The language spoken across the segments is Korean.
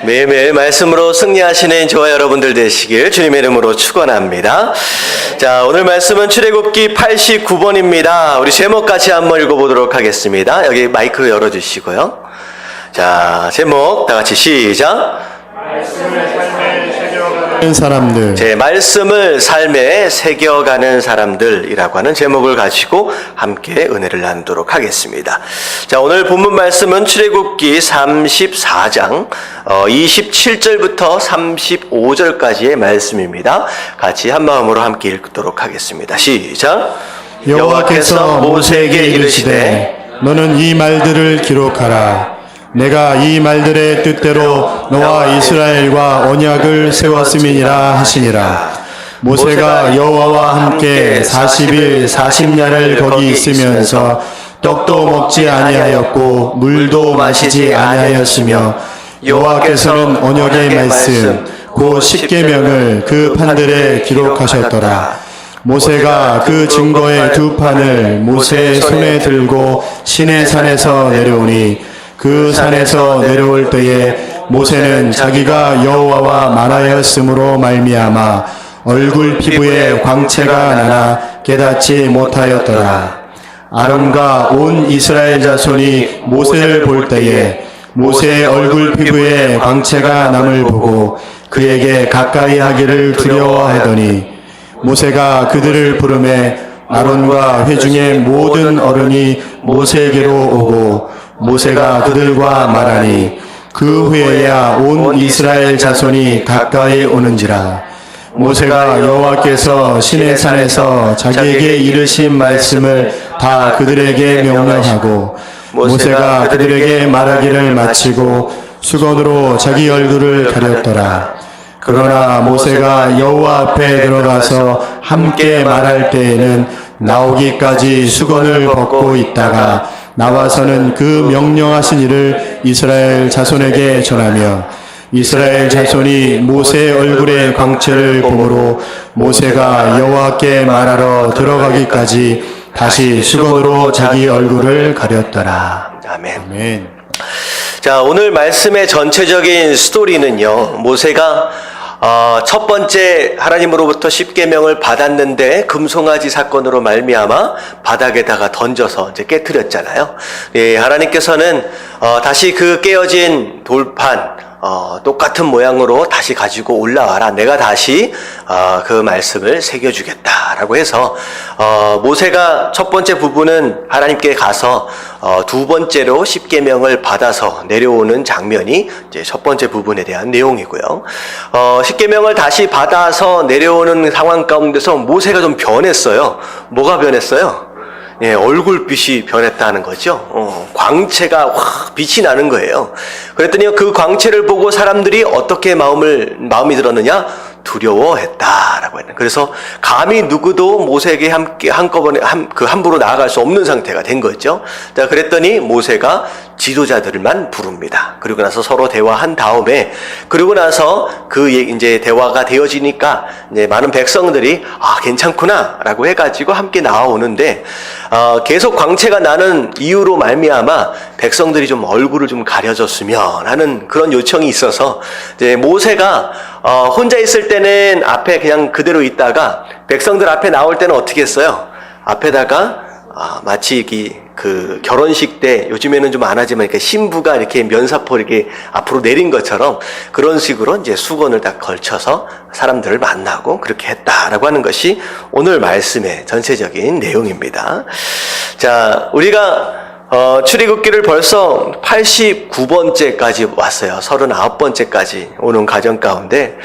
매일매일 말씀으로 승리하시는 저와 여러분들 되시길 주님의 이름으로 축원합니다. 자, 오늘 말씀은 출애굽기 89번입니다. 우리 제목 같이 한번 읽어보도록 하겠습니다. 여기 마이크 열어주시고요. 자, 제목 다 같이 시작. 사람들. 제 말씀을 삶에 새겨가는 사람들이라고 하는 제목을 가지고 함께 은혜를 나누도록 하겠습니다. 자, 오늘 본문 말씀은 출애굽기 34장 27절부터 35절까지의 말씀입니다. 같이 한 마음으로 함께 읽도록 하겠습니다. 시작. 여호와께서 모세에게 이르시되 너는 이 말들을 기록하라. 내가 이 말들의 뜻대로 너와 이스라엘과 언약을 세웠음이니라 하시니라. 모세가 여호와와 함께 40일 40야를 거기 있으면서 떡도 먹지 아니하였고 물도 마시지 아니하였으며 여호와께서는 언약의 말씀 곧 십계명을 그 판들에 기록하셨더라. 모세가 그 증거의 두 판을 모세의 손에 들고 시내산에서 내려오니 그 산에서 내려올 때에 모세는 자기가 여호와와 말하였으므로 말미암아 얼굴 피부에 광채가 나나 깨닫지 못하였더라. 아론과 온 이스라엘 자손이 모세를 볼 때에 모세의 얼굴 피부에 광채가 남을 보고 그에게 가까이 하기를 두려워하더니 모세가 그들을 부르매 아론과 회중의 모든 어른이 모세에게로 오고 모세가 그들과 말하니 그 후에야 온 이스라엘 자손이 가까이 오는지라. 모세가 여호와께서 시내산에서 자기에게 이르신 말씀을 다 그들에게 명령하고 모세가 그들에게 말하기를 마치고 수건으로 자기 얼굴을 가렸더라. 그러나 모세가 여호와 앞에 들어가서 함께 말할 때에는 나오기까지 수건을 벗고 있다가 나와서는 그 명령하신 일을 이스라엘 자손에게 전하며 이스라엘 자손이 모세의 얼굴의 광채를 보므로 모세가 여호와께 말하러 들어가기까지 다시 수건으로 자기 얼굴을 가렸더라. 아멘. 아멘. 자, 오늘 말씀의 전체적인 스토리는요, 모세가 첫 번째 하나님으로부터 십계명을 받았는데 금송아지 사건으로 말미암아 바닥에다가 던져서 이제 깨트렸잖아요. 예, 하나님께서는 다시 그 깨어진 돌판 똑같은 모양으로 다시 가지고 올라와라. 내가 다시 그 말씀을 새겨주겠다라고 해서 모세가 첫 번째 부분은 하나님께 가서 두 번째로 십계명을 받아서 내려오는 장면이 이제 첫 번째 부분에 대한 내용이고요. 십계명을 다시 받아서 내려오는 상황 가운데서 모세가 좀 변했어요. 뭐가 변했어요? 예, 얼굴빛이 변했다는 거죠. 광채가 확 빛이 나는 거예요. 그랬더니 그 광채를 보고 사람들이 어떻게 마음이 들었느냐? 두려워했다라고 했네. 그래서 감히 누구도 모세에게 함께 한꺼번에 함부로 나아갈 수 없는 상태가 된 거죠. 자, 그랬더니 모세가 지도자들만 부릅니다. 그리고 나서 서로 대화한 다음에 그리고 나서 이제 대화가 되어지니까 이제 많은 백성들이 괜찮구나라고 해가지고 함께 나와오는데 계속 광채가 나는 이유로 말미암아 백성들이 좀 얼굴을 좀 가려줬으면 하는 그런 요청이 있어서 이제 모세가 혼자 있을 때는 앞에 그냥 그대로 있다가 백성들 앞에 나올 때는 어떻게 했어요? 앞에다가 마치 그 결혼식 때 요즘에는 좀 안 하지만 이렇게 신부가 이렇게 면사포 이렇게 앞으로 내린 것처럼 그런 식으로 이제 수건을 딱 걸쳐서 사람들을 만나고 그렇게 했다라고 하는 것이 오늘 말씀의 전체적인 내용입니다. 자, 우리가 출애굽기를 벌써 89번째까지 왔어요. 39번째까지 오는 과정 가운데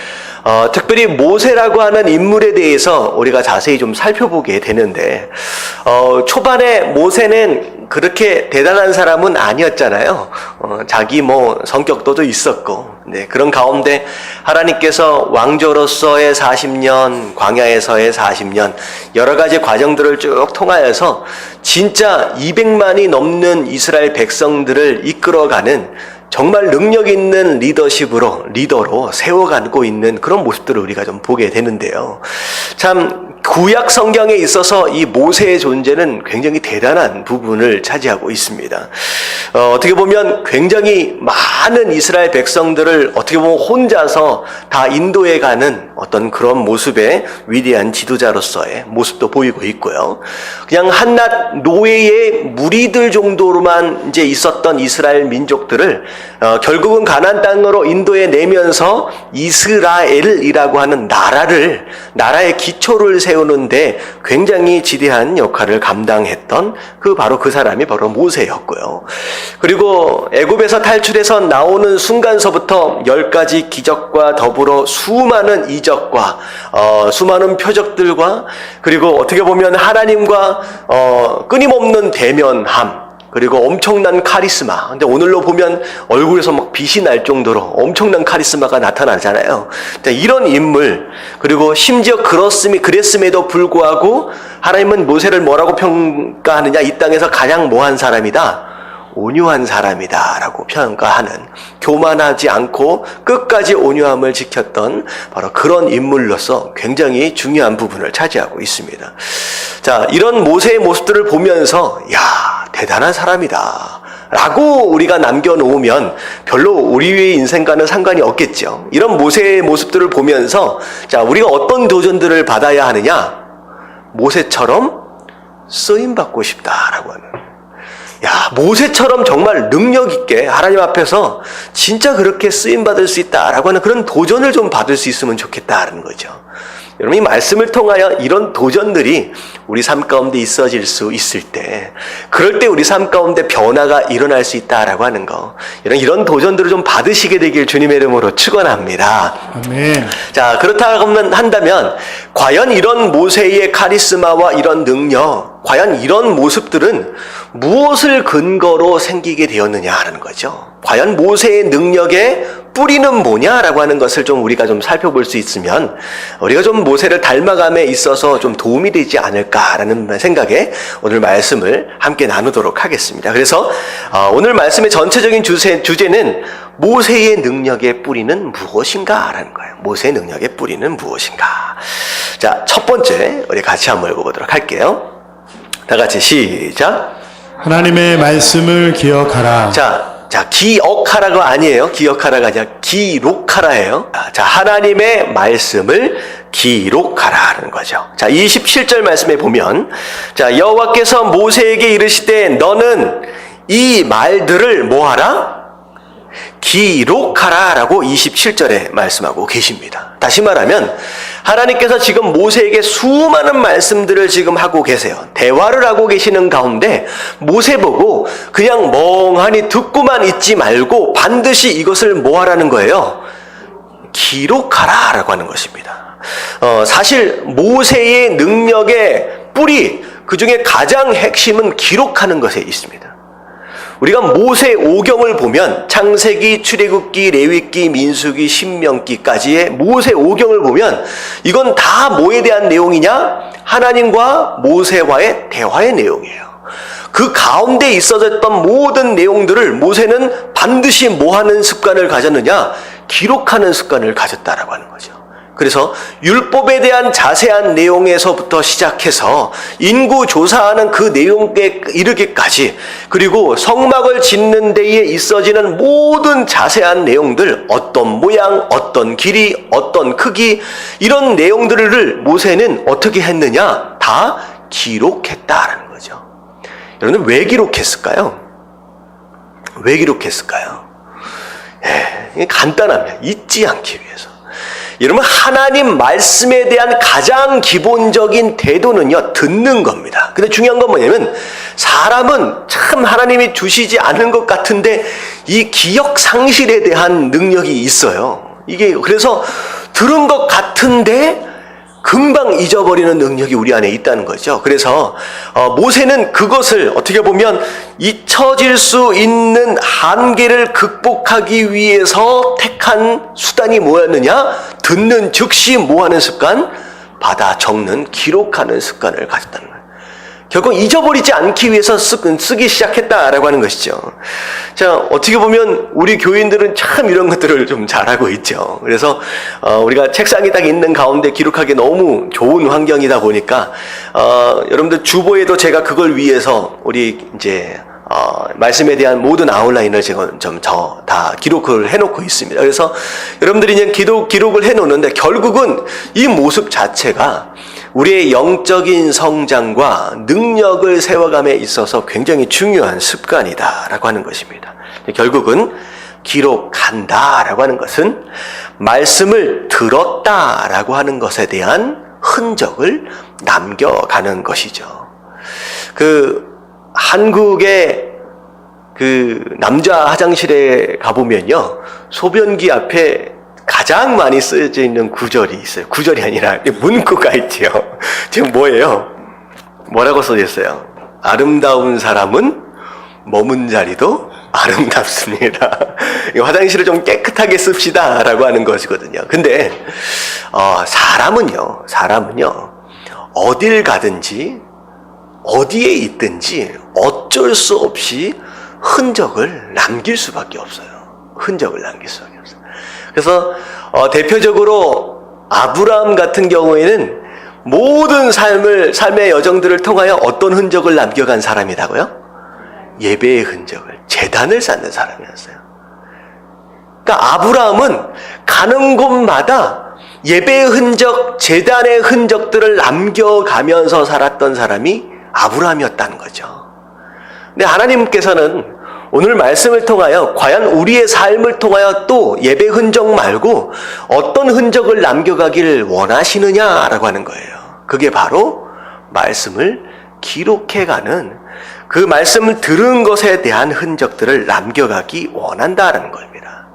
특별히 모세라고 하는 인물에 대해서 우리가 자세히 좀 살펴보게 되는데 초반에 모세는 그렇게 대단한 사람은 아니었잖아요. 자기 성격도 좀 있었고, 네, 그런 가운데 하나님께서 왕조로서의 40년, 광야에서의 40년, 여러 가지 과정들을 쭉 통하여서 진짜 200만이 넘는 이스라엘 백성들을 이끌어가는 정말 능력 있는 리더로 세워가고 있는 그런 모습들을 우리가 좀 보게 되는데요. 참 구약 성경에 있어서 이 모세의 존재는 굉장히 대단한 부분을 차지하고 있습니다. 어떻게 보면 굉장히 많은 이스라엘 백성들을 어떻게 보면 혼자서 다 인도해 가는 어떤 그런 모습의 위대한 지도자로서의 모습도 보이고 있고요. 그냥 한낱 노예의 무리들 정도로만 이제 있었던 이스라엘 민족들을 결국은 가나안 땅으로 인도해 내면서 이스라엘이라고 하는 나라의 기초를 세우는데 굉장히 지대한 역할을 감당했던 바로 그 사람이 바로 모세였고요. 그리고 애굽에서 탈출해서 나오는 순간서부터 10가지 기적과 더불어 수많은 이적과 수많은 표적들과 그리고 어떻게 보면 하나님과 끊임없는 대면함, 그리고 엄청난 카리스마. 근데 오늘로 보면 얼굴에서 막 빛이 날 정도로 엄청난 카리스마가 나타나잖아요. 이런 인물, 그리고 심지어 그랬음에도 불구하고 하나님은 모세를 뭐라고 평가하느냐? 이 땅에서 가장 뭐한 사람이다? 온유한 사람이다 라고 평가하는, 교만하지 않고 끝까지 온유함을 지켰던 바로 그런 인물로서 굉장히 중요한 부분을 차지하고 있습니다. 자, 이런 모세의 모습들을 보면서 대단한 사람이다 라고 우리가 남겨놓으면 별로 우리의 인생과는 상관이 없겠죠. 이런 모세의 모습들을 보면서 자, 우리가 어떤 도전들을 받아야 하느냐? 모세처럼 쓰임받고 싶다라고 하는, 모세처럼 정말 능력 있게 하나님 앞에서 진짜 그렇게 쓰임받을 수 있다라고 하는 그런 도전을 좀 받을 수 있으면 좋겠다라는 거죠. 여러분, 이 말씀을 통하여 이런 도전들이 우리 삶 가운데 있어질 수 있을 때, 그럴 때 우리 삶 가운데 변화가 일어날 수 있다라고 하는 거, 이런 도전들을 좀 받으시게 되길 주님의 이름으로 축원합니다. 아멘. 자, 그렇다고 한다면 과연 이런 모세의 카리스마와 이런 능력, 과연 이런 모습들은 무엇을 근거로 생기게 되었느냐라는 거죠. 과연 모세의 능력의 뿌리는 뭐냐라고 하는 것을 좀 우리가 좀 살펴볼 수 있으면 우리가 좀 모세를 닮아감에 있어서 좀 도움이 되지 않을까라는 생각에 오늘 말씀을 함께 나누도록 하겠습니다. 그래서 오늘 말씀의 전체적인 주제는 모세의 능력의 뿌리는 무엇인가라는 거예요. 모세의 능력의 뿌리는 무엇인가. 자, 첫 번째 우리 같이 한번 읽어보도록 할게요. 다 같이 시작. 하나님의 말씀을 기억하라. 자, 기억하라가 아니에요. 기억하라가 아니라 기록하라예요. 자, 하나님의 말씀을 기록하라는 거죠. 자, 27절 말씀에 보면, 자, 여호와께서 모세에게 이르시되 너는 이 말들을 뭐하라? 기록하라 라고 27절에 말씀하고 계십니다. 다시 말하면 하나님께서 지금 모세에게 수많은 말씀들을 지금 하고 계세요. 대화를 하고 계시는 가운데 모세 보고 그냥 멍하니 듣고만 있지 말고 반드시 이것을 뭐 하라는 거예요? 기록하라 라고 하는 것입니다. 사실 모세의 능력의 뿌리, 그 중에 가장 핵심은 기록하는 것에 있습니다. 우리가 모세 오경을 보면 창세기, 출애굽기, 레위기, 민수기, 신명기까지의 모세 오경을 보면 이건 다 뭐에 대한 내용이냐? 하나님과 모세와의 대화의 내용이에요. 그 가운데 있어졌던 모든 내용들을 모세는 반드시 뭐 하는 습관을 가졌느냐? 기록하는 습관을 가졌다라고 하는 거죠. 그래서 율법에 대한 자세한 내용에서부터 시작해서 인구 조사하는 그 내용에 이르기까지, 그리고 성막을 짓는 데에 있어지는 모든 자세한 내용들, 어떤 모양, 어떤 길이, 어떤 크기, 이런 내용들을 모세는 어떻게 했느냐? 다 기록했다라는 거죠. 여러분, 왜 기록했을까요? 왜 기록했을까요? 간단합니다. 잊지 않기 위해서. 여러분, 하나님 말씀에 대한 가장 기본적인 태도는요, 듣는 겁니다. 근데 중요한 건 뭐냐면, 사람은 참 하나님이 주시지 않은 것 같은데 이 기억 상실에 대한 능력이 있어요. 이게 그래서 들은 것 같은데 금방 잊어버리는 능력이 우리 안에 있다는 거죠. 그래서 모세는 그것을 어떻게 보면 잊혀질 수 있는 한계를 극복하기 위해서 택한 수단이 뭐였느냐? 듣는 즉시 뭐하는 습관? 받아 적는, 기록하는 습관을 가졌다는 거예요. 결국 잊어버리지 않기 위해서 쓰기 시작했다라고 하는 것이죠. 자, 어떻게 보면 우리 교인들은 참 이런 것들을 좀 잘하고 있죠. 그래서 우리가 책상이 딱 있는 가운데 기록하기 너무 좋은 환경이다 보니까 여러분들 주보에도 제가 그걸 위해서 우리 이제 말씀에 대한 모든 아웃라인을 제가 좀 다 기록을 해놓고 있습니다. 그래서 여러분들이 이제 기록을 해놓는데 결국은 이 모습 자체가 우리의 영적인 성장과 능력을 세워감에 있어서 굉장히 중요한 습관이다라고 하는 것입니다. 결국은 기록한다라고 하는 것은 말씀을 들었다라고 하는 것에 대한 흔적을 남겨가는 것이죠. 한국의 남자 화장실에 가보면요, 소변기 앞에 가장 많이 쓰여져 있는 구절이 있어요. 구절이 아니라 문구가 있지요. 지금 뭐예요? 뭐라고 써져 있어요? 아름다운 사람은 머문 자리도 아름답습니다. 화장실을 좀 깨끗하게 씁시다 라고 하는 것이거든요. 근데 사람은요 어딜 가든지 어디에 있든지 어쩔 수 없이 흔적을 남길 수밖에 없어요. 흔적을 남길 수밖에 없어요. 그래서 대표적으로 아브라함 같은 경우에는 모든 삶의 여정들을 통하여 어떤 흔적을 남겨간 사람이라고요? 예배의 흔적을, 제단을 쌓는 사람이었어요. 그러니까 아브라함은 가는 곳마다 예배의 흔적, 제단의 흔적들을 남겨가면서 살았던 사람이 아브라함이었다는 거죠. 근데 하나님께서는 오늘 말씀을 통하여 과연 우리의 삶을 통하여 또 예배 흔적 말고 어떤 흔적을 남겨가기를 원하시느냐라고 하는 거예요. 그게 바로 말씀을 기록해가는, 그 말씀을 들은 것에 대한 흔적들을 남겨가기 원한다라는 겁니다.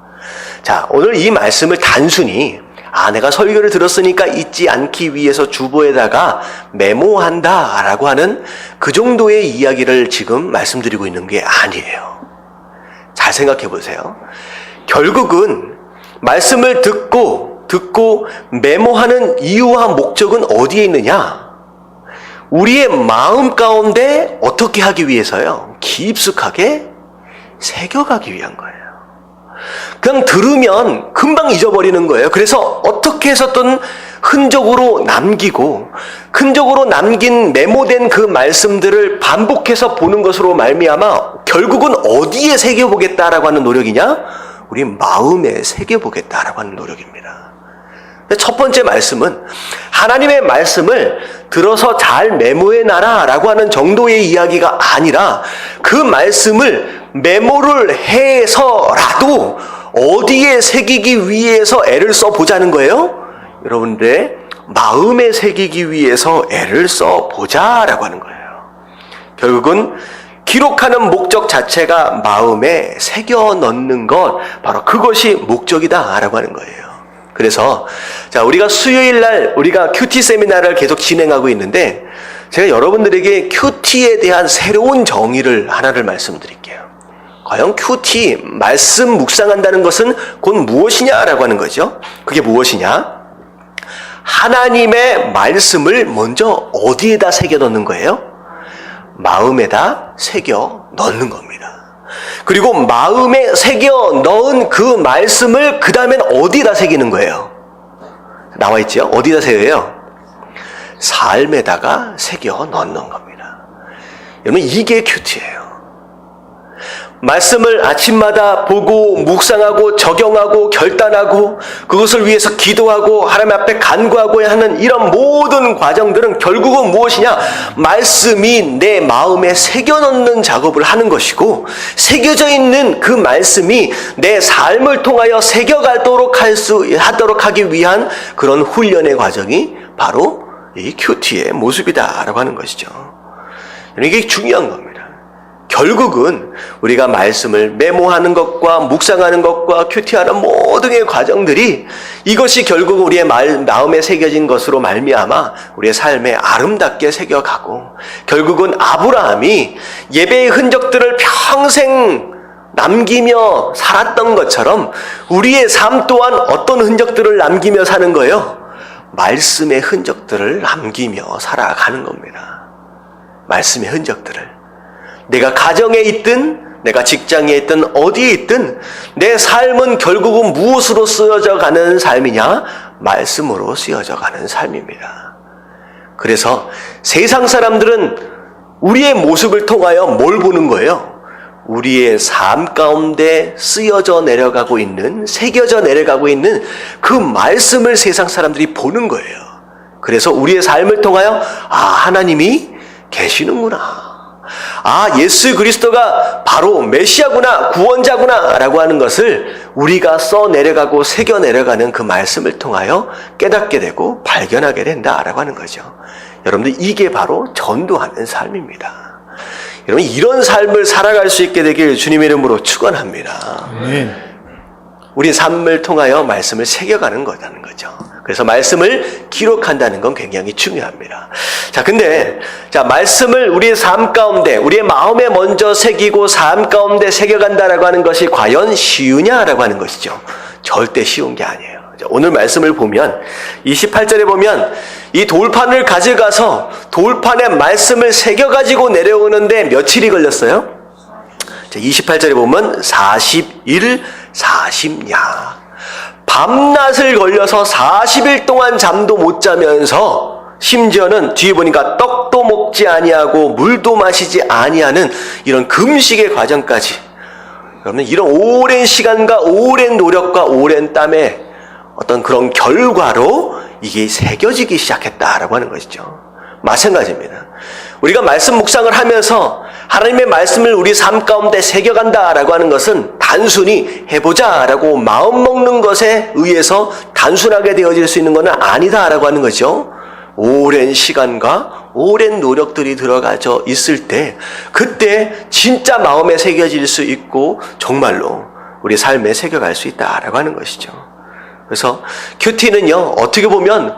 자, 오늘 이 말씀을 단순히 내가 설교를 들었으니까 잊지 않기 위해서 주보에다가 메모한다라고 하는 그 정도의 이야기를 지금 말씀드리고 있는 게 아니에요. 잘 생각해 보세요. 결국은 말씀을 듣고 메모하는 이유와 목적은 어디에 있느냐? 우리의 마음 가운데 어떻게 하기 위해서요? 깊숙하게 새겨가기 위한 거예요. 그냥 들으면 금방 잊어버리는 거예요. 그래서 어떻게 해서든 흔적으로 남기고, 흔적으로 남긴 메모된 그 말씀들을 반복해서 보는 것으로 말미암아 결국은 어디에 새겨보겠다라고 하는 노력이냐? 우리 마음에 새겨보겠다라고 하는 노력입니다. 첫 번째 말씀은 하나님의 말씀을 들어서 잘 메모해놔라 라고 하는 정도의 이야기가 아니라 그 말씀을 메모를 해서라도 어디에 새기기 위해서 애를 써보자는 거예요? 여러분들의 마음에 새기기 위해서 애를 써보자라고 하는 거예요. 결국은 기록하는 목적 자체가 마음에 새겨 넣는 것, 바로 그것이 목적이다라고 하는 거예요. 그래서 우리가 수요일 날 우리가 큐티 세미나를 계속 진행하고 있는데, 제가 여러분들에게 큐티에 대한 새로운 정의를 하나를 말씀드릴게요. 과연 큐티, 말씀 묵상한다는 것은 곧 무엇이냐라고 하는 거죠. 그게 무엇이냐? 하나님의 말씀을 먼저 어디에다 새겨 넣는 거예요? 마음에다 새겨 넣는 겁니다. 그리고 마음에 새겨 넣은 그 말씀을 그 다음엔 어디다 새기는 거예요? 나와 있죠? 어디다 새겨요? 삶에다가 새겨 넣는 겁니다. 여러분, 이게 큐티예요. 말씀을 아침마다 보고 묵상하고 적용하고 결단하고 그것을 위해서 기도하고 하나님 앞에 간구하고 하는 이런 모든 과정들은 결국은 무엇이냐? 말씀이 내 마음에 새겨넣는 작업을 하는 것이고, 새겨져 있는 그 말씀이 내 삶을 통하여 새겨가도록 하도록 하기 위한 그런 훈련의 과정이 바로 이 큐티의 모습이다라고 하는 것이죠. 이게 중요한 겁니다. 결국은 우리가 말씀을 메모하는 것과 묵상하는 것과 큐티하는 모든 과정들이, 이것이 결국 우리의 마음에 새겨진 것으로 말미암아 우리의 삶에 아름답게 새겨가고, 결국은 아브라함이 예배의 흔적들을 평생 남기며 살았던 것처럼 우리의 삶 또한 어떤 흔적들을 남기며 사는 거예요? 말씀의 흔적들을 남기며 살아가는 겁니다. 말씀의 흔적들을. 내가 가정에 있든 내가 직장에 있든 어디에 있든 내 삶은 결국은 무엇으로 쓰여져 가는 삶이냐? 말씀으로 쓰여져 가는 삶입니다. 그래서 세상 사람들은 우리의 모습을 통하여 뭘 보는 거예요? 우리의 삶 가운데 쓰여져 내려가고 있는, 새겨져 내려가고 있는 그 말씀을 세상 사람들이 보는 거예요. 그래서 우리의 삶을 통하여 하나님이 계시는구나. 예수 그리스도가 바로 메시아구나, 구원자구나 라고 하는 것을 우리가 써 내려가고 새겨 내려가는 그 말씀을 통하여 깨닫게 되고 발견하게 된다라고 하는 거죠. 여러분들, 이게 바로 전도하는 삶입니다. 여러분, 이런 삶을 살아갈 수 있게 되길 주님의 이름으로 축원합니다. 아멘. 우리 삶을 통하여 말씀을 새겨가는 거라는 거죠. 그래서 말씀을 기록한다는 건 굉장히 중요합니다. 근데 말씀을 우리의 삶 가운데, 우리의 마음에 먼저 새기고 삶 가운데 새겨간다라고 하는 것이 과연 쉬우냐라고 하는 것이죠. 절대 쉬운 게 아니에요. 오늘 말씀을 보면 28절에 보면 이 돌판을 가져가서 돌판에 말씀을 새겨가지고 내려오는데 며칠이 걸렸어요? 28절에 보면 40일 40야. 밤낮을 걸려서 40일 동안 잠도 못 자면서 심지어는 뒤에 보니까 떡도 먹지 아니하고 물도 마시지 아니하는 이런 금식의 과정까지. 여러분, 이런 오랜 시간과 오랜 노력과 오랜 땀의 어떤 그런 결과로 이게 새겨지기 시작했다라고 하는 것이죠. 마찬가지입니다. 우리가 말씀 묵상을 하면서 하나님의 말씀을 우리 삶 가운데 새겨간다라고 하는 것은 단순히 해보자라고 마음먹는 것에 의해서 단순하게 되어질 수 있는 것은 아니다라고 하는 거죠. 오랜 시간과 오랜 노력들이 들어가져 있을 때 그때 진짜 마음에 새겨질 수 있고 정말로 우리 삶에 새겨갈 수 있다라고 하는 것이죠. 그래서 큐티는요, 어떻게 보면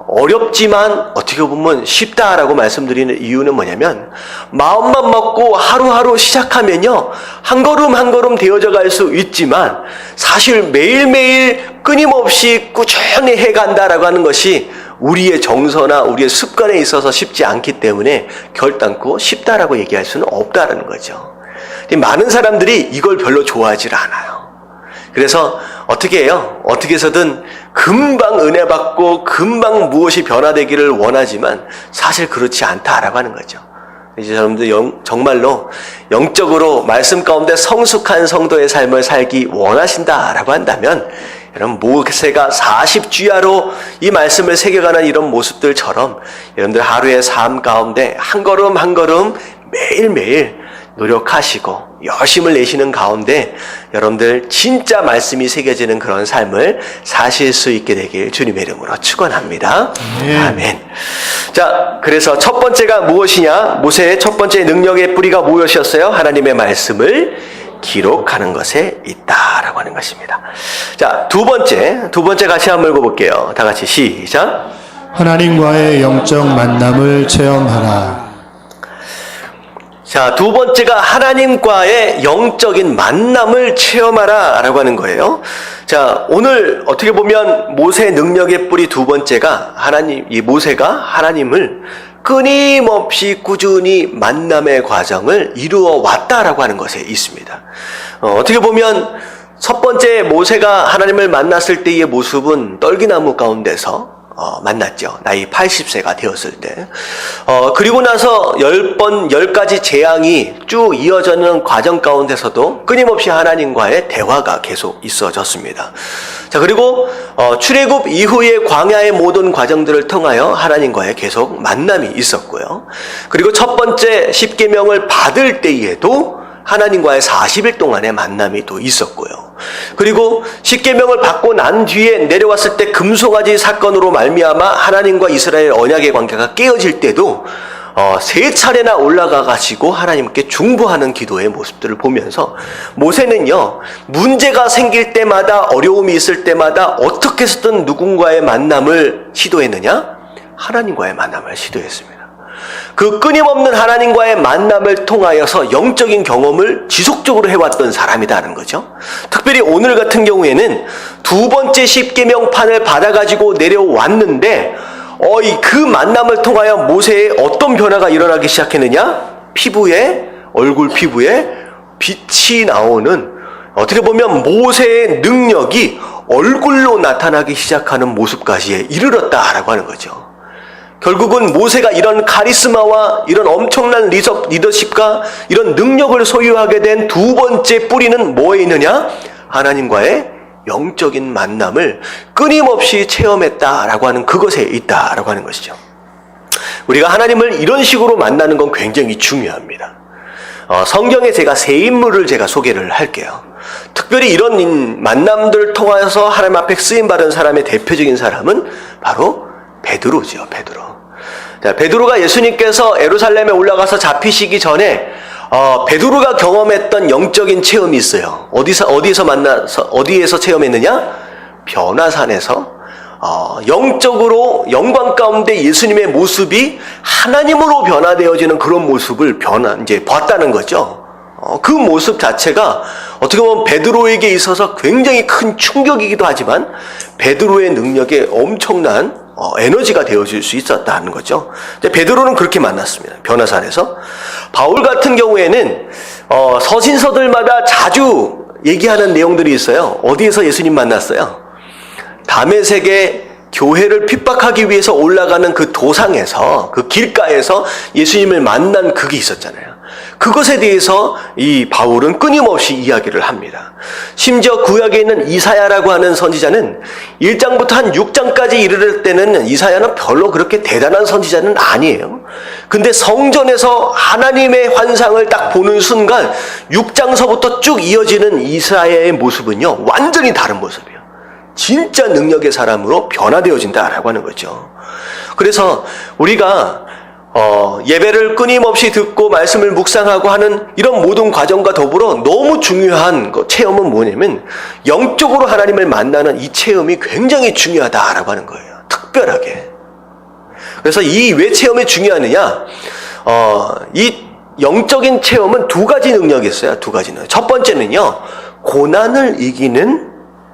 어렵지만 어떻게 보면 쉽다라고 말씀드리는 이유는 뭐냐면, 마음만 먹고 하루하루 시작하면요, 한 걸음 한 걸음 되어져 갈 수 있지만 사실 매일매일 끊임없이 꾸준히 해간다라고 하는 것이 우리의 정서나 우리의 습관에 있어서 쉽지 않기 때문에 결단코 쉽다라고 얘기할 수는 없다라는 거죠. 많은 사람들이 이걸 별로 좋아하지 않아요. 그래서 어떻게 해요? 어떻게 해서든 금방 은혜 받고 금방 무엇이 변화되기를 원하지만 사실 그렇지 않다라고 하는 거죠. 이제 여러분들 정말로 영적으로 말씀 가운데 성숙한 성도의 삶을 살기 원하신다라고 한다면, 여러분, 모세가 40주야로 이 말씀을 새겨가는 이런 모습들처럼 여러분들 하루의 삶 가운데 한 걸음 한 걸음 매일매일 노력하시고 열심을 내시는 가운데 여러분들 진짜 말씀이 새겨지는 그런 삶을 사실 수 있게 되길 주님의 이름으로 축원합니다. 아멘. 그래서 첫 번째가 무엇이냐? 모세의 첫 번째 능력의 뿌리가 무엇이었어요? 하나님의 말씀을 기록하는 것에 있다라고 하는 것입니다. 두 번째 같이 한번 읽어볼게요. 다 같이 시작. 하나님과의 영적 만남을 체험하라. 두 번째가 하나님과의 영적인 만남을 체험하라 라고 하는 거예요. 오늘 어떻게 보면 모세의 능력의 뿌리 두 번째가 이 모세가 하나님을 끊임없이 꾸준히 만남의 과정을 이루어 왔다라고 하는 것에 있습니다. 어떻게 보면 첫 번째 모세가 하나님을 만났을 때의 모습은 떨기나무 가운데서 만났죠. 나이 80세가 되었을 때. 그리고 나서 10가지 재앙이 쭉 이어지는 과정 가운데서도 끊임없이 하나님과의 대화가 계속 있어졌습니다. 그리고 출애굽 이후의 광야의 모든 과정들을 통하여 하나님과의 계속 만남이 있었고요. 그리고 첫 번째 십계명을 받을 때에도 하나님과의 40일 동안의 만남이 또 있었고요. 그리고 십계명을 받고 난 뒤에 내려왔을 때 금송아지 사건으로 말미암아 하나님과 이스라엘 언약의 관계가 깨어질 때도 3차례나 올라가 가지고 하나님께 중보하는 기도의 모습들을 보면서 모세는요, 문제가 생길 때마다, 어려움이 있을 때마다 어떻게 해서든 누군가의 만남을 시도했느냐? 하나님과의 만남을 시도했습니다. 그 끊임없는 하나님과의 만남을 통하여서 영적인 경험을 지속적으로 해왔던 사람이라는 거죠. 특별히 오늘 같은 경우에는 두 번째 십계명판을 받아가지고 내려왔는데 그 만남을 통하여 모세의 어떤 변화가 일어나기 시작했느냐? 얼굴 피부에 빛이 나오는, 어떻게 보면 모세의 능력이 얼굴로 나타나기 시작하는 모습까지 이르렀다라고 하는 거죠. 결국은 모세가 이런 카리스마와 이런 엄청난 리더십과 이런 능력을 소유하게 된 두 번째 뿌리는 뭐에 있느냐? 하나님과의 영적인 만남을 끊임없이 체험했다라고 하는 그것에 있다라고 하는 것이죠. 우리가 하나님을 이런 식으로 만나는 건 굉장히 중요합니다. 성경에 제가 세 인물을 제가 소개를 할게요. 특별히 이런 만남들을 통하여서 하나님 앞에 쓰임받은 사람의 대표적인 사람은 바로 베드로죠. 자, 베드로가 예수님께서 예루살렘에 올라가서 잡히시기 전에 베드로가 경험했던 영적인 체험이 있어요. 어디에서 체험했느냐? 변화산에서 영적으로 영광 가운데 예수님의 모습이 하나님으로 변화되어지는 그런 모습을 봤다는 거죠. 그 모습 자체가 어떻게 보면 베드로에게 있어서 굉장히 큰 충격이기도 하지만 베드로의 능력에 엄청난 에너지가 되어질 수 있었다는 거죠. 베드로는 그렇게 만났습니다. 변화산에서. 바울 같은 경우에는 서신서들마다 자주 얘기하는 내용들이 있어요. 어디에서 예수님 만났어요? 다메섹의 교회를 핍박하기 위해서 올라가는 그 도상에서, 그 길가에서 예수님을 만난 그게 있었잖아요. 그것에 대해서 이 바울은 끊임없이 이야기를 합니다. 심지어 구약에 있는 이사야라고 하는 선지자는 1장부터 한 6장까지 이르를 때는 이사야는 별로 그렇게 대단한 선지자는 아니에요. 근데 성전에서 하나님의 환상을 딱 보는 순간 6장서부터 쭉 이어지는 이사야의 모습은요, 완전히 다른 모습이에요. 진짜 능력의 사람으로 변화되어진다라고 하는 거죠. 그래서 우리가 예배를 끊임없이 듣고 말씀을 묵상하고 하는 이런 모든 과정과 더불어 너무 중요한 체험은 뭐냐면 영적으로 하나님을 만나는 이 체험이 굉장히 중요하다라고 하는 거예요. 특별하게. 그래서 이 왜 체험이 중요하느냐? 이 영적인 체험은 두 가지 능력이 있어요. 두 가지 능력. 첫 번째는요, 고난을 이기는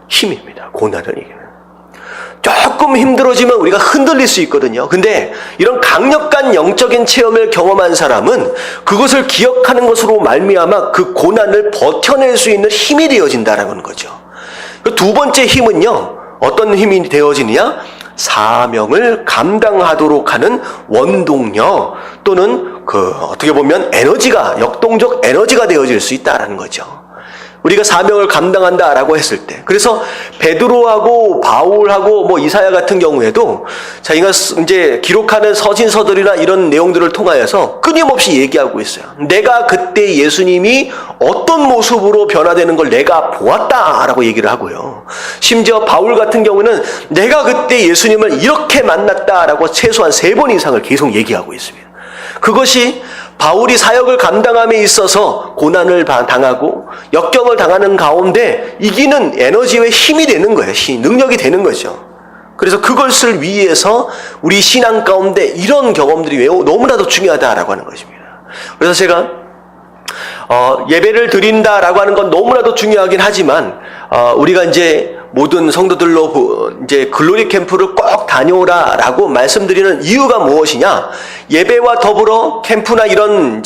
힘입니다. 고난을 이기는. 조금 힘들어지면 우리가 흔들릴 수 있거든요. 근데 이런 강력한 영적인 체험을 경험한 사람은 그것을 기억하는 것으로 말미암아 그 고난을 버텨낼 수 있는 힘이 되어진다라는 거죠. 두 번째 힘은요, 어떤 힘이 되어지느냐? 사명을 감당하도록 하는 원동력 또는 어떻게 보면 역동적 에너지가 되어질 수 있다라는 거죠. 우리가 사명을 감당한다라고 했을 때, 그래서 베드로하고 바울하고 이사야 같은 경우에도 자기가 이제 기록하는 서신서들이나 이런 내용들을 통하여서 끊임없이 얘기하고 있어요. 내가 그때 예수님이 어떤 모습으로 변화되는 걸 내가 보았다라고 얘기를 하고요. 심지어 바울 같은 경우는 내가 그때 예수님을 이렇게 만났다라고 최소한 3번 이상을 계속 얘기하고 있습니다. 그것이 바울이 사역을 감당함에 있어서 고난을 당하고 역경을 당하는 가운데 이기는 에너지의 힘이 되는 거예요. 능력이 되는 거죠. 그래서 그것을 위해서 우리 신앙 가운데 이런 경험들이 너무나도 중요하다라고 하는 것입니다. 그래서 제가 예배를 드린다라고 하는 건 너무나도 중요하긴 하지만 우리가 이제 모든 성도들로 이제 글로리 캠프를 꼭 다녀오라라고 말씀드리는 이유가 무엇이냐? 예배와 더불어 캠프나 이런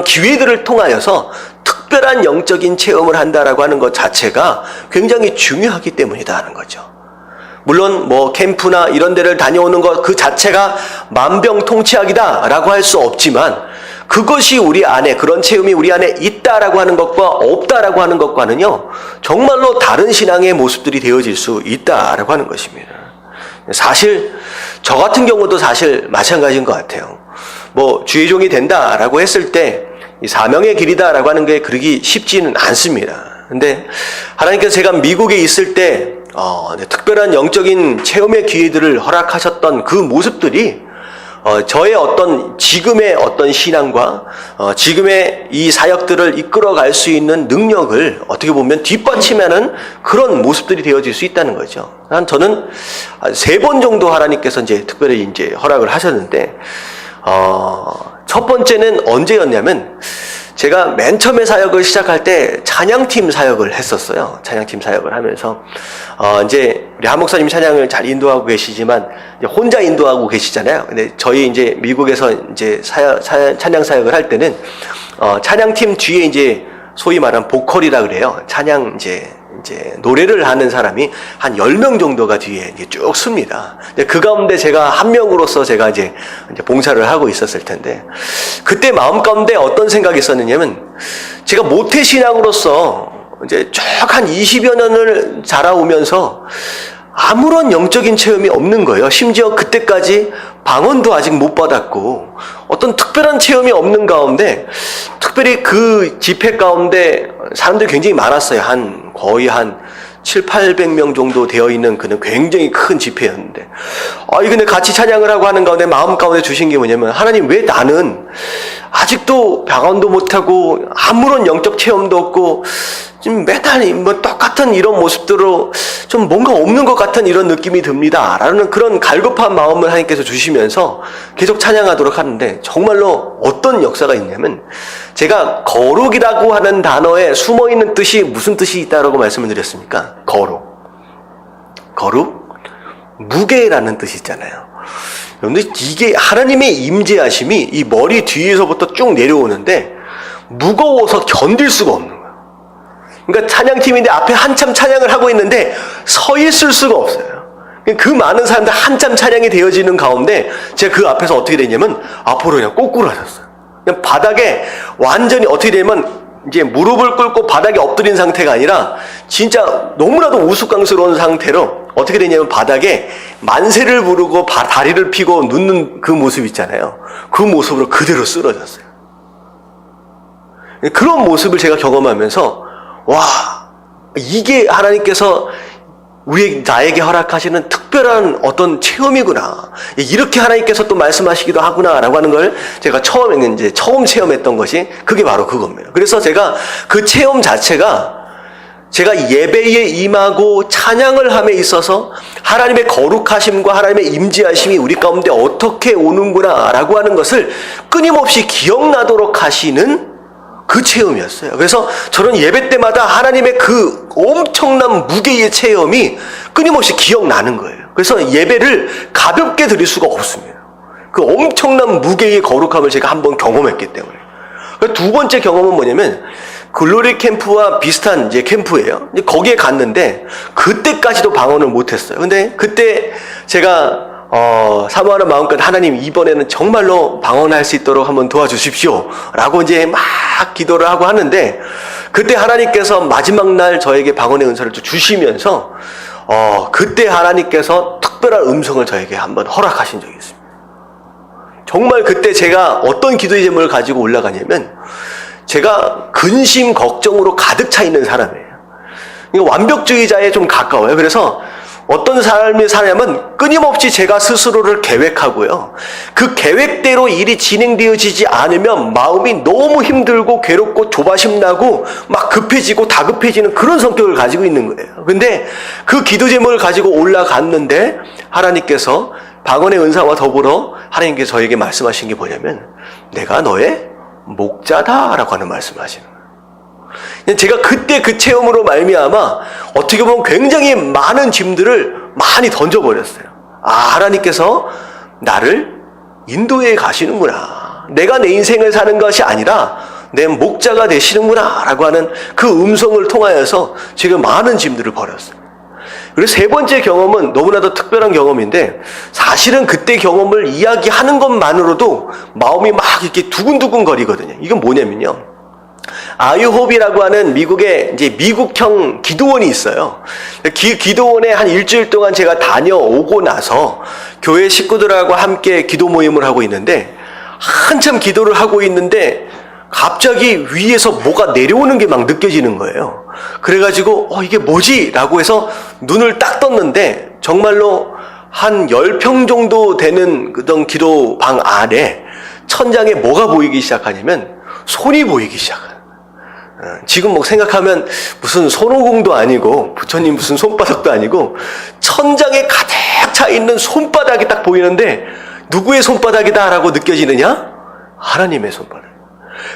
기회들을 통하여서 특별한 영적인 체험을 한다라고 하는 것 자체가 굉장히 중요하기 때문이다 하는 거죠. 물론 캠프나 이런 데를 다녀오는 것 그 자체가 만병통치약이다라고 할 수 없지만 그것이 우리 안에, 그런 체험이 우리 안에 있다라고 하는 것과 없다라고 하는 것과는요, 정말로 다른 신앙의 모습들이 되어질 수 있다라고 하는 것입니다. 사실 저 같은 경우도 사실 마찬가지인 것 같아요. 주의 종이 된다라고 했을 때 이 사명의 길이다라고 하는 게 그러기 쉽지는 않습니다. 근데 하나님께서 제가 미국에 있을 때 특별한 영적인 체험의 기회들을 허락하셨던 그 모습들이 저의 지금의 어떤 신앙과 지금의 이 사역들을 이끌어갈 수 있는 능력을 어떻게 보면 뒷받침하는 그런 모습들이 되어질 수 있다는 거죠. 저는 3번 정도 하나님께서 특별히 허락을 하셨는데, 첫 번째는 언제였냐면, 제가 맨 처음에 사역을 시작할 때 찬양팀 사역을 했었어요. 찬양팀 사역을 하면서 이제 우리 한 목사님 찬양을 잘 인도하고 계시지만 이제 혼자 인도하고 계시잖아요. 근데 저희 이제 미국에서 이제 찬양 사역을 할 때는 찬양팀 뒤에 이제 소위 말하는 보컬이라 그래요. 찬양 이제 노래를 하는 사람이 한 10명 정도가 뒤에 이제 쭉 씁니다. 그 가운데 제가 한 명으로서 제가 이제 봉사를 하고 있었을 텐데, 그때 마음 가운데 어떤 생각이 있었느냐면, 제가 모태신앙으로서 이제 쭉 한 20여 년을 자라오면서 아무런 영적인 체험이 없는 거예요. 심지어 그때까지 방언도 아직 못 받았고 어떤 특별한 체험이 없는 가운데, 특별히 그 집회 가운데 사람들이 굉장히 많았어요. 거의 한 700~800명 정도 되어 있는 그는 굉장히 큰 집회였는데, 근데 같이 찬양을 하고 하는 가운데 마음 가운데 주신 게 뭐냐면, 하나님 왜 나는 아직도 방언도 못하고 아무런 영적 체험도 없고 지금 매달 뭐 똑같은 이런 모습들로 좀 뭔가 없는 것 같은 이런 느낌이 듭니다 라는 그런 갈급한 마음을 하나님께서 주시면서 계속 찬양하도록 하는데, 정말로 어떤 역사가 있냐면, 제가 거룩이라고 하는 단어에 숨어있는 뜻이 무슨 뜻이 있다고 말씀을 드렸습니까? 거룩? 무게라는 뜻이 있잖아요. 그런데 이게 하나님의 임재하심이 이 머리 뒤에서부터 쭉 내려오는데 무거워서 견딜 수가 없는 거예요. 그러니까 찬양팀인데 앞에 한참 찬양을 하고 있는데 서 있을 수가 없어요. 그 많은 사람들 한참 찬양이 되어지는 가운데 제가 그 앞에서 어떻게 되냐면 앞으로 그냥 꼬꾸라졌어요. 그냥 바닥에 완전히 어떻게 되냐면 이제 무릎을 꿇고 바닥에 엎드린 상태가 아니라 진짜 너무나도 우스꽝스러운 상태로 어떻게 되냐면 바닥에 만세를 부르고 다리를 펴고 눕는 그 모습 있잖아요. 그 모습으로 그대로 쓰러졌어요. 그런 모습을 제가 경험하면서, 와, 이게 하나님께서 나에게 허락하시는 특별한 어떤 체험이구나. 이렇게 하나님께서 또 말씀하시기도 하구나라고 하는 걸 제가 처음 체험했던 것이 그게 바로 그겁니다. 그래서 제가 그 체험 자체가 제가 예배에 임하고 찬양을 함에 있어서 하나님의 거룩하심과 하나님의 임재하심이 우리 가운데 어떻게 오는구나라고 하는 것을 끊임없이 기억나도록 하시는 그 체험이었어요. 그래서 저는 예배 때마다 하나님의 그 엄청난 무게의 체험이 끊임없이 기억나는 거예요. 그래서 예배를 가볍게 드릴 수가 없습니다. 그 엄청난 무게의 거룩함을 제가 한번 경험했기 때문에. 두 번째 경험은 뭐냐면, 글로리 캠프와 비슷한 이제 캠프예요. 거기에 갔는데 그때까지도 방언을 못했어요. 근데 그때 제가 사모하는 마음껏, 하나님 이번에는 정말로 방언할 수 있도록 한번 도와주십시오 라고 이제 막 기도를 하고 하는데, 그때 하나님께서 마지막 날 저에게 방언의 은사를 주시면서 그때 하나님께서 특별한 음성을 저에게 한번 허락하신 적이 있습니다. 정말 그때 제가 어떤 기도의 제목을 가지고 올라가냐면, 제가 근심 걱정으로 가득 차 있는 사람이에요. 완벽주의자에 좀 가까워요. 그래서 어떤 삶이 사냐면 끊임없이 제가 스스로를 계획하고요, 그 계획대로 일이 진행되어지지 않으면 마음이 너무 힘들고 괴롭고 조바심 나고 막 급해지고 다급해지는 그런 성격을 가지고 있는 거예요. 근데 그 기도 제목을 가지고 올라갔는데 하나님께서 방언의 은사와 더불어 하나님께서 저에게 말씀하신 게 뭐냐면, 내가 너의 목자다라고 하는 말씀하시는 거예요. 제가 그때 그 체험으로 말미암아 어떻게 보면 굉장히 많은 짐들을 많이 던져버렸어요. 하나님께서 나를 인도해 가시는구나. 내가 내 인생을 사는 것이 아니라 내 목자가 되시는구나 라고 하는 그 음성을 통하여서 제가 많은 짐들을 버렸어요. 그리고 세 번째 경험은 너무나도 특별한 경험인데, 사실은 그때 경험을 이야기하는 것만으로도 마음이 막 이렇게 두근두근 거리거든요. 이건 뭐냐면요, 아유홉이라고 하는 미국의 이제 미국형 기도원이 있어요. 기도원에 한 일주일 동안 제가 다녀오고 나서 교회 식구들하고 함께 기도 모임을 하고 있는데, 한참 기도를 하고 있는데 갑자기 위에서 뭐가 내려오는 게 막 느껴지는 거예요. 그래가지고 이게 뭐지? 라고 해서 눈을 딱 떴는데, 정말로 한 10평 정도 되는 그런 기도방 안에 천장에 뭐가 보이기 시작하냐면 손이 보이기 시작해요. 지금 뭐 생각하면 무슨 손오공도 아니고 부처님 무슨 손바닥도 아니고 천장에 가득 차 있는 손바닥이 딱 보이는데, 누구의 손바닥이다 라고 느껴지느냐? 하나님의 손바닥.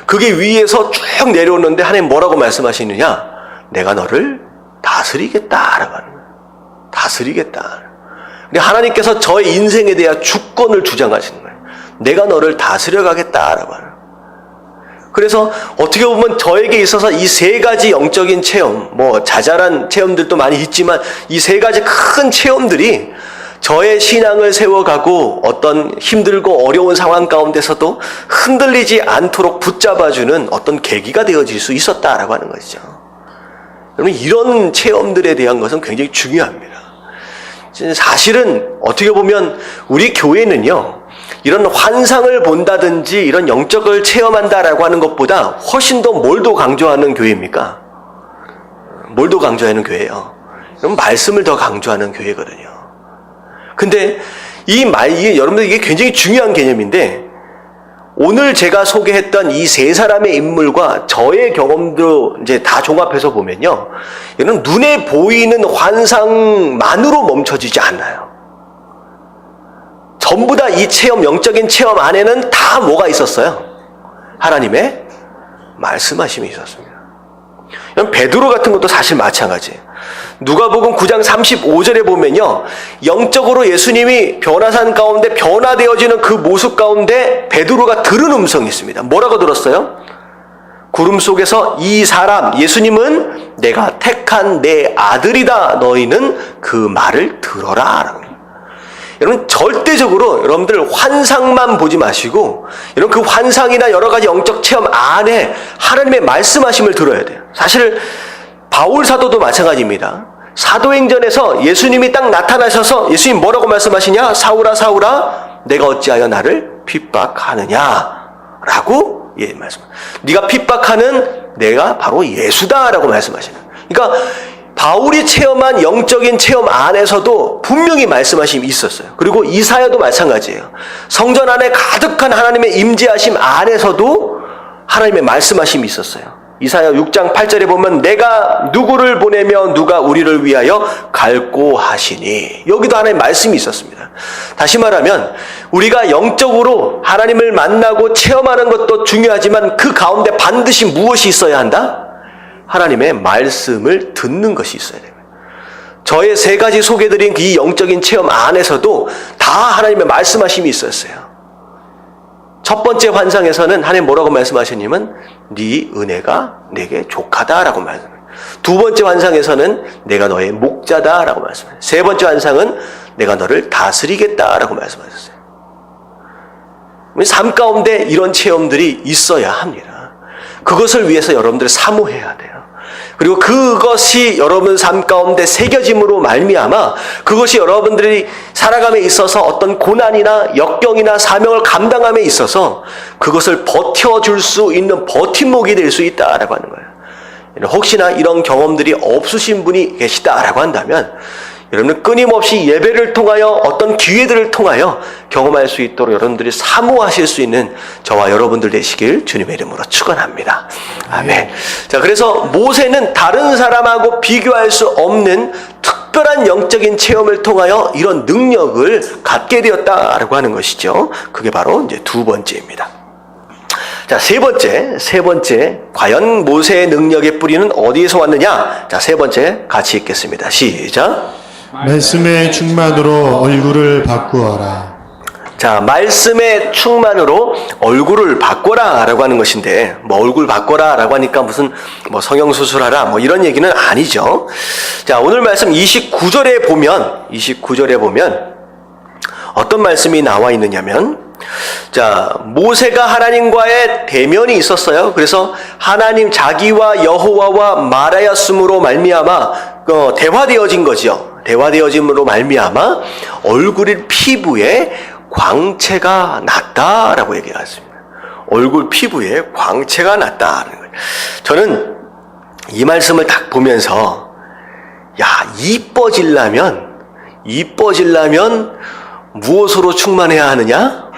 그게 위에서 쭉 내려오는데 하나님 뭐라고 말씀하시느냐? 내가 너를 다스리겠다라고 하는 거예요. 다스리겠다. 근데 하나님께서 저의 인생에 대한 주권을 주장하시는 거예요. 내가 너를 다스려 가겠다라고 하는 거예요. 그래서 어떻게 보면 저에게 있어서 이 세 가지 영적인 체험, 뭐 자잘한 체험들도 많이 있지만 이 세 가지 큰 체험들이 저의 신앙을 세워가고 어떤 힘들고 어려운 상황 가운데서도 흔들리지 않도록 붙잡아주는 어떤 계기가 되어질 수 있었다라고 하는 것이죠. 여러분, 이런 체험들에 대한 것은 굉장히 중요합니다. 사실은 어떻게 보면 우리 교회는요, 이런 환상을 본다든지 이런 영적을 체험한다라고 하는 것보다 훨씬 더 뭘 더 강조하는 교회입니까? 뭘 더 강조하는 교회예요? 그럼 말씀을 더 강조하는 교회거든요. 근데 이게 여러분들 이게 굉장히 중요한 개념인데, 오늘 제가 소개했던 이 세 사람의 인물과 저의 경험도 이제 다 종합해서 보면요, 이는 눈에 보이는 환상만으로 멈춰지지 않아요. 전부 다 이 체험, 영적인 체험 안에는 다 뭐가 있었어요? 하나님의 말씀하심이 있었습니다. 베드로 같은 것도 사실 마찬가지예요. 누가복음 9장 35절에 보면요, 영적으로 예수님이 변화산 가운데 변화되어지는 그 모습 가운데 베드로가 들은 음성이 있습니다. 뭐라고 들었어요? 구름 속에서 이 사람, 예수님은 내가 택한 내 아들이다. 너희는 그 말을 들어라. 여러분, 절대적으로 여러분들 환상만 보지 마시고, 여러분 그 환상이나 여러 가지 영적 체험 안에 하나님의 말씀하심을 들어야 돼요. 사실 바울 사도도 마찬가지입니다. 사도행전에서 예수님이 딱 나타나셔서 예수님 뭐라고 말씀하시냐? 사울아 사울아 내가 어찌하여 나를 핍박하느냐 라고 말씀. 네가 핍박하는 내가 바로 예수다라고 말씀하시는. 그러니까 바울이 체험한 영적인 체험 안에서도 분명히 말씀하심이 있었어요. 그리고 이사야도 마찬가지예요. 성전 안에 가득한 하나님의 임재하심 안에서도 하나님의 말씀하심이 있었어요. 이사야 6장 8절에 보면 내가 누구를 보내며 누가 우리를 위하여 갈고 하시니, 여기도 하나님의 말씀이 있었습니다. 다시 말하면 우리가 영적으로 하나님을 만나고 체험하는 것도 중요하지만 그 가운데 반드시 무엇이 있어야 한다? 하나님의 말씀을 듣는 것이 있어야 됩니다. 저의 세 가지 소개드린 이 영적인 체험 안에서도 다 하나님의 말씀하심이 있었어요. 첫 번째 환상에서는 하나님 뭐라고 말씀하셨냐면 네 은혜가 내게 족하다라고 말씀합니다. 두 번째 환상에서는 내가 너의 목자다라고 말씀합니다. 세 번째 환상은 내가 너를 다스리겠다라고 말씀하셨어요. 삶 가운데 이런 체험들이 있어야 합니다. 그것을 위해서 여러분들이 사모해야 돼요. 그리고 그것이 여러분 삶 가운데 새겨짐으로 말미암아 그것이 여러분들이 살아감에 있어서 어떤 고난이나 역경이나 사명을 감당함에 있어서 그것을 버텨줄 수 있는 버팀목이 될 수 있다라고 하는 거예요. 혹시나 이런 경험들이 없으신 분이 계시다라고 한다면 여러분은 끊임없이 예배를 통하여 어떤 기회들을 통하여 경험할 수 있도록 여러분들이 사모하실 수 있는 저와 여러분들 되시길 주님의 이름으로 축원합니다. 아멘. 자, 그래서 모세는 다른 사람하고 비교할 수 없는 특별한 영적인 체험을 통하여 이런 능력을 갖게 되었다라고 하는 것이죠. 그게 바로 이제 두 번째입니다. 자, 세 번째, 과연 모세의 능력의 뿌리는 어디에서 왔느냐? 자, 세 번째 같이 읽겠습니다. 시작. 말씀의 충만으로 얼굴을 바꾸어라. 자, 말씀의 충만으로 얼굴을 바꿔라 라고 하는 것인데, 뭐 얼굴 바꿔라 라고 하니까 무슨 뭐 성형수술하라 뭐 이런 얘기는 아니죠. 자, 오늘 말씀 29절에 보면 어떤 말씀이 나와 있느냐면, 자, 모세가 하나님과의 대면이 있었어요. 그래서 하나님 자기와 여호와와 말하였으므로 말미암아 대화되어진 거죠. 대화되어짐으로 말미암아 얼굴 피부에 광채가 났다라고 얘기했습니다. 얼굴 피부에 광채가 났다는 거예요. 저는 이 말씀을 딱 보면서 이뻐지려면 무엇으로 충만해야 하느냐?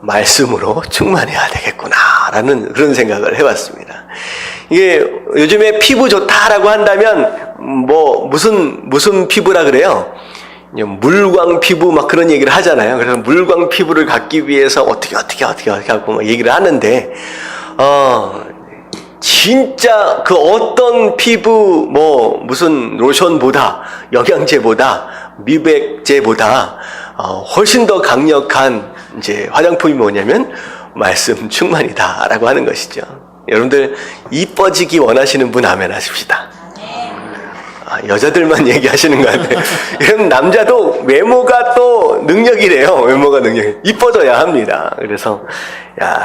말씀으로 충만해야 되겠구나라는 그런 생각을 해봤습니다. 이게 요즘에 피부 좋다라고 한다면 뭐 무슨 피부라 그래요? 물광 피부 막 그런 얘기를 하잖아요. 그래서 물광 피부를 갖기 위해서 어떻게 하고 막 얘기를 하는데 진짜 그 어떤 피부 무슨 로션보다 영양제보다 미백제보다 훨씬 더 강력한 이제 화장품이 뭐냐면 말씀 충만이다라고 하는 것이죠. 여러분들 이뻐지기 원하시는 분 아멘 하십시다. 여자들만 얘기하시는 것 같아요. 이런 남자도 외모가 또 능력이래요. 외모가 능력. 이뻐져야 합니다. 그래서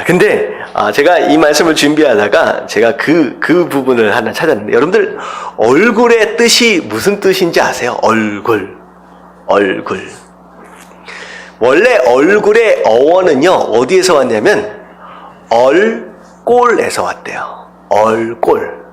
근데 제가 이 말씀을 준비하다가 제가 그 부분을 하나 찾았는데, 여러분들 얼굴의 뜻이 무슨 뜻인지 아세요? 얼굴. 원래 얼굴의 어원은요 어디에서 왔냐면 얼꼴에서 왔대요. 얼꼴.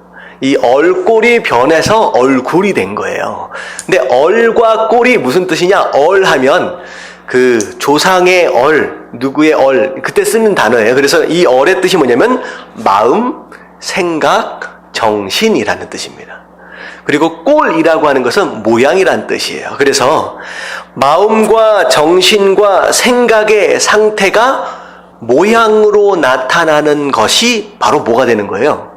이 얼꼴이 변해서 얼굴이 된 거예요. 근데 얼과 꼴이 무슨 뜻이냐? 얼하면 그 조상의 얼, 누구의 얼, 그때 쓰는 단어예요. 그래서 이 얼의 뜻이 뭐냐면 마음, 생각, 정신이라는 뜻입니다. 그리고 꼴이라고 하는 것은 모양이라는 뜻이에요. 그래서 마음과 정신과 생각의 상태가 모양으로 나타나는 것이 바로 뭐가 되는 거예요?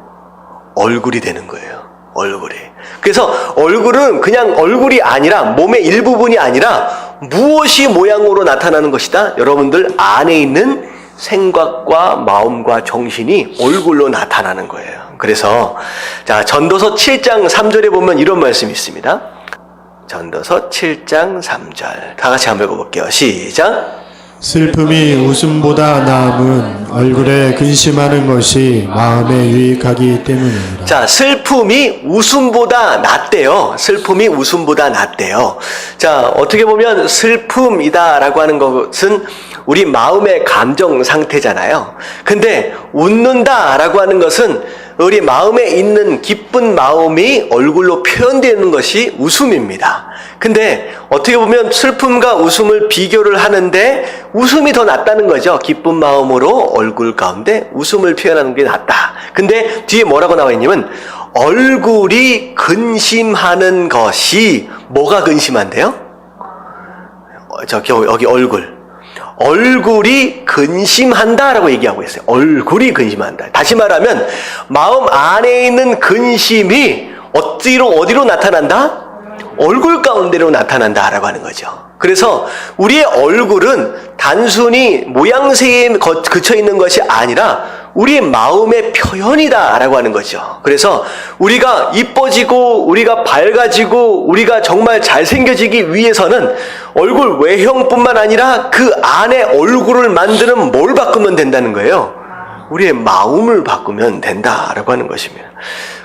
얼굴이 되는 거예요. 얼굴이. 그래서 얼굴은 그냥 얼굴이 아니라, 몸의 일부분이 아니라 무엇이 모양으로 나타나는 것이다? 여러분들 안에 있는 생각과 마음과 정신이 얼굴로 나타나는 거예요. 그래서 전도서 7장 3절에 보면 이런 말씀이 있습니다. 전도서 7장 3절 다 같이 한번 읽어볼게요. 시작. 슬픔이 웃음보다 나음은 얼굴에 근심하는 것이 마음에 유익하기 때문이라. 자, 슬픔이 웃음보다 낫대요. 슬픔이 웃음보다 낫대요. 자, 어떻게 보면 슬픔이다라고 하는 것은 우리 마음의 감정 상태잖아요. 근데 웃는다라고 하는 것은 우리 마음에 있는 기쁜 마음이 얼굴로 표현되는 것이 웃음입니다. 근데 어떻게 보면 슬픔과 웃음을 비교를 하는데 웃음이 더 낫다는 거죠. 기쁜 마음으로 얼굴 가운데 웃음을 표현하는 게 낫다. 근데 뒤에 뭐라고 나와 있냐면 얼굴이 근심하는 것이, 뭐가 근심한데요? 여기 얼굴이 근심한다라고 얘기하고 있어요. 얼굴이 근심한다. 다시 말하면 마음 안에 있는 근심이 어디로 나타난다? 얼굴 가운데로 나타난다라고 하는 거죠. 그래서 우리의 얼굴은 단순히 모양새에 그쳐 있는 것이 아니라 우리의 마음의 표현이다라고 하는 거죠. 그래서 우리가 이뻐지고 우리가 밝아지고 우리가 정말 잘생겨지기 위해서는 얼굴 외형뿐만 아니라 그 안에 얼굴을 만드는 뭘 바꾸면 된다는 거예요? 우리의 마음을 바꾸면 된다라고 하는 것입니다.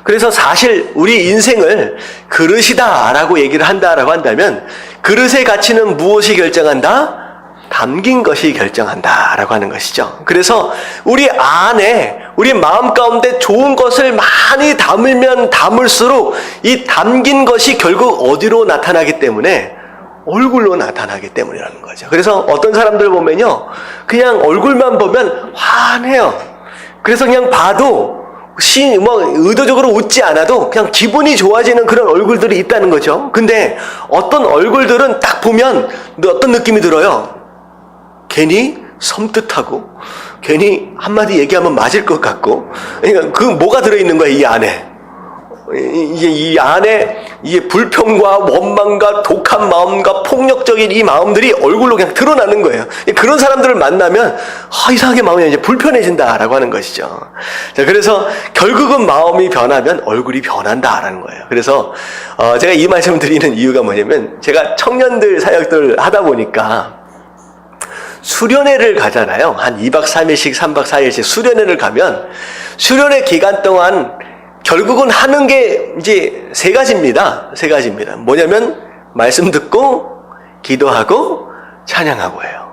그래서 사실 우리 인생을 그릇이다라고 얘기를 한다라고 한다면 그릇의 가치는 무엇이 결정한다? 담긴 것이 결정한다라고 하는 것이죠. 그래서 우리 안에, 우리 마음 가운데 좋은 것을 많이 담으면 담을수록 이 담긴 것이 결국 어디로 나타나기 때문에? 얼굴로 나타나기 때문이라는 거죠. 그래서 어떤 사람들 보면요, 그냥 얼굴만 보면 환해요. 그래서 그냥 봐도 의도적으로 웃지 않아도 그냥 기분이 좋아지는 그런 얼굴들이 있다는 거죠. 근데 어떤 얼굴들은 딱 보면 어떤 느낌이 들어요? 괜히 섬뜩하고 괜히 한마디 얘기하면 맞을 것 같고, 그러니까 그 뭐가 들어있는 거야 이 안에? 이 안에 이 불평과 원망과 독한 마음과 폭력적인 이 마음들이 얼굴로 그냥 드러나는 거예요. 그런 사람들을 만나면 이상하게 마음이 이제 불편해진다라고 하는 것이죠. 자, 그래서 결국은 마음이 변하면 얼굴이 변한다라는 거예요. 그래서 제가 이 말씀을 드리는 이유가 뭐냐면, 제가 청년들 사역들 하다 보니까 수련회를 가잖아요. 한 2박 3일씩 3박 4일씩 수련회를 가면 수련회 기간 동안 결국은 하는 게 이제 세 가지입니다. 뭐냐면 말씀 듣고 기도하고 찬양하고예요.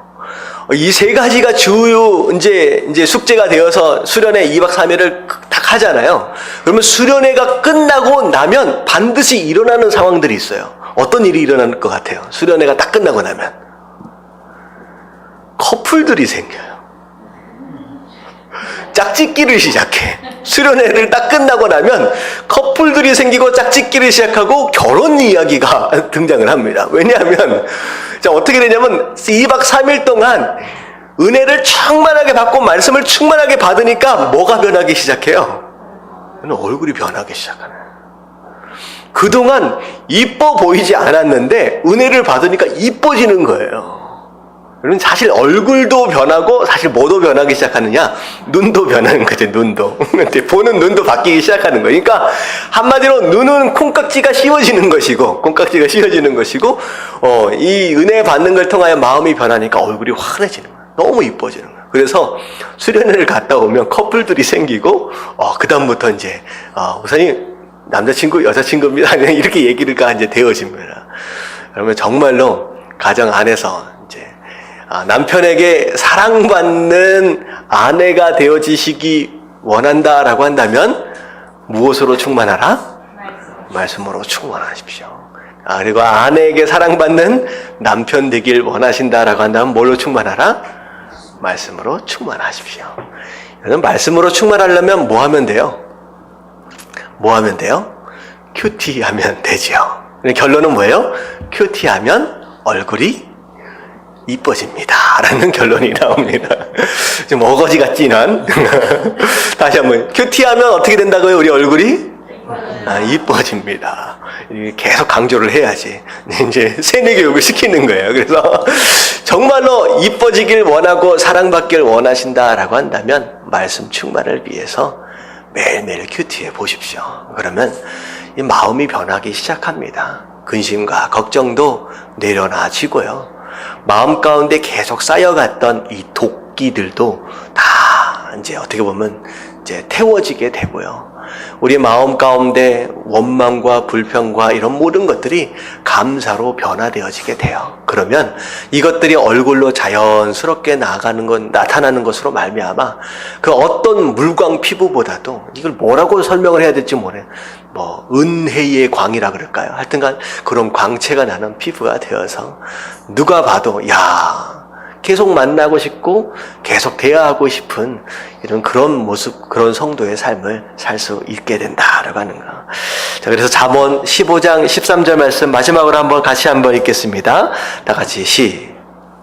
이 세 가지가 주요 이제 숙제가 되어서 수련회 2박 3일을 딱 하잖아요. 그러면 수련회가 끝나고 나면 반드시 일어나는 상황들이 있어요. 어떤 일이 일어날 것 같아요? 수련회가 딱 끝나고 나면 커플들이 생겨요. 짝짓기를 시작해. 수련회를 딱 끝나고 나면 커플들이 생기고 짝짓기를 시작하고 결혼 이야기가 등장을 합니다. 왜냐하면 어떻게 되냐면 2박 3일 동안 은혜를 충만하게 받고 말씀을 충만하게 받으니까 뭐가 변하기 시작해요? 얼굴이 변하기 시작하네. 그동안 이뻐 보이지 않았는데 은혜를 받으니까 이뻐지는 거예요. 여러분, 사실 얼굴도 변하고 사실 뭐도 변하기 시작하느냐? 눈도 변하는 거죠, 눈도. 보는 눈도 바뀌기 시작하는 거예요. 그러니까 한마디로 눈은 콩깍지가 씌워지는 것이고, 이 은혜 받는 걸 통하여 마음이 변하니까 얼굴이 환해지는 거예요. 너무 이뻐지는 거예요. 그래서 수련회를 갔다 오면 커플들이 생기고, 그다음부터 이제, 우선이 남자친구, 여자친구입니다. 이렇게 얘기가 이제 되어집니다. 그러면 정말로 가정 안에서 이제 남편에게 사랑받는 아내가 되어지시기 원한다라고 한다면 무엇으로 충만하라? 말씀으로 충만하십시오. 그리고 아내에게 사랑받는 남편 되길 원하신다라고 한다면 뭘로 충만하라? 말씀으로 충만하십시오. 여러분, 말씀으로 충만하려면 뭐 하면 돼요? 큐티하면 되지요. 결론은 뭐예요? 큐티하면 얼굴이 이뻐집니다. 라는 결론이 나옵니다. 좀 어거지 같지는. 다시 한번. 큐티하면 어떻게 된다고요? 우리 얼굴이? 이뻐집니다. 계속 강조를 해야지. 이제 세뇌교육을 시키는 거예요. 그래서 정말로 이뻐지길 원하고 사랑받길 원하신다라고 한다면 말씀 충만을 위해서 매일매일 큐티해 보십시오. 그러면 이 마음이 변하기 시작합니다. 근심과 걱정도 내려놔지고요. 마음 가운데 계속 쌓여갔던 이 도끼들도 다 이제 어떻게 보면 이제 태워지게 되고요. 우리 마음 가운데 원망과 불평과 이런 모든 것들이 감사로 변화되어지게 돼요. 그러면 이것들이 얼굴로 자연스럽게 나타나는 것으로 말미암아 그 어떤 물광 피부보다도 이걸 뭐라고 설명을 해야 될지 모르겠어요. 은혜의 광이라 그럴까요? 하여튼간 그런 광채가 나는 피부가 되어서 누가 봐도 계속 만나고 싶고 계속 대화하고 싶은 이런 그런 모습, 그런 성도의 삶을 살 수 있게 된다라고 하는 거. 자, 그래서 잠언 15장 13절 말씀 마지막으로 같이 한번 읽겠습니다. 다 같이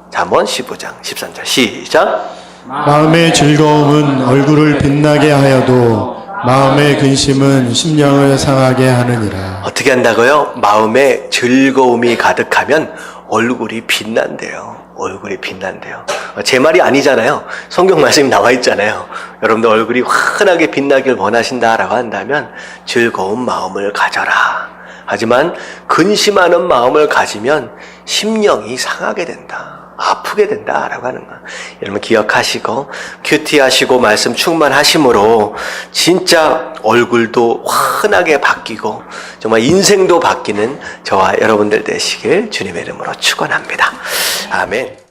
잠언 15장 13절 시작. 마음의 즐거움은 얼굴을 빛나게 하여도 마음의 근심은 심령을 상하게 하느니라. 어떻게 한다고요? 마음에 즐거움이 가득하면 얼굴이 빛난대요. 제 말이 아니잖아요. 성경 말씀이 나와 있잖아요. 여러분들 얼굴이 환하게 빛나길 원하신다라고 한다면 즐거운 마음을 가져라. 하지만 근심하는 마음을 가지면 심령이 상하게 된다. 아프게 된다라고 하는 거. 여러분 기억하시고 큐티하시고 말씀 충만하심으로 진짜 얼굴도 환하게 바뀌고 정말 인생도 바뀌는 저와 여러분들 되시길 주님의 이름으로 축원합니다. 아멘.